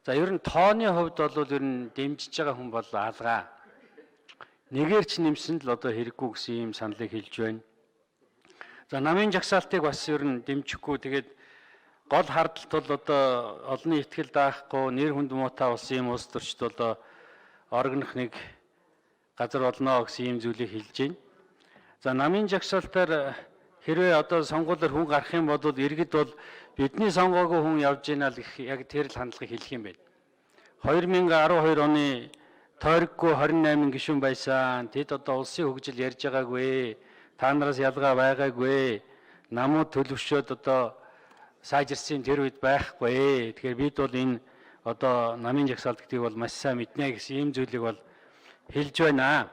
За ер нь тооны хувьд бол ер нь дэмжиж байгаа хүн бол алгаа. Нэгээр ч нэмсэн л одоо хэрэггүй гэсэн ийм саналыг хэлж байна. За намын жагсаалтыг бас ер нь дэмжихгүй тэгээд гол хардталт бол одоо олонний ихтгэл даахгүй нэр хүнд муутай болсон юм улс төрчд одоо орогнох нэг газар болно гэсэн ийм зүйлийг хэлж байна. За намын жагсаалтаар хэрвээ одоо сонгуулиар хүн гарах юм бол иргэд бол бидний сонгоогүй хүн явж ийна л яг тэр л хандлагыг хэлэх юм байна. 2012 оны тойроггүй 28 гишүүн байсан. Тэд одоо улсын хөгжил ярьж байгаагүй. Та нараас ялгаа байгаагүй. Намууд төлөвшөөд одоо сайжирсан тэр үед байхгүй. Тэгэхээр бид бол энэ одоо намын жагсаалт гэдгийг бол маш сайн мэднэ гэсэн ийм зүйлийг бол хэлж байна.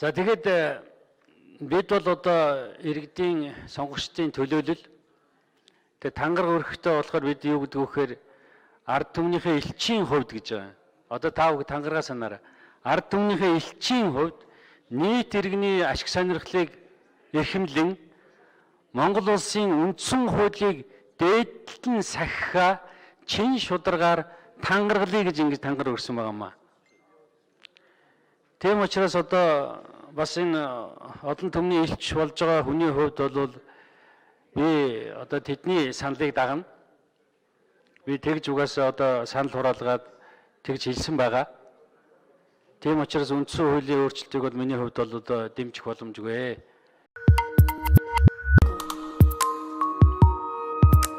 За тэгээд бид бол одоо иргэдийн сонгогчдын төлөөлөл тэгээд тангараг өрхөтэй болохоор бид юу гэдэг вэ гэхээр ард түмнийхээ элчийн хувьд гэж байгаа. Одоо та бүхэн тангараа санаараа. Ард түмнийхээ элчийн хувьд нийт иргэний ашиг сонирхлыг эрхэмлэн Монгол улсын үндсэн хуулийг дээдлэн сахиха чин шударгаар тангаргалыг гэж ингэж тангар өрсөн байгаамаа. Тийм учраас одоо бас энэ олон түмний элч болж байгаа хүний хувьд бол би одоо тэдний саналыг дагна. Би тэгж угаасаа одоо санал хураалгаад тэгж хэлсэн байгаа. Тийм учраас үндсэн хуулийн өөрчлөлтийг бол миний хувьд бол одоо дэмжих боломжгүй.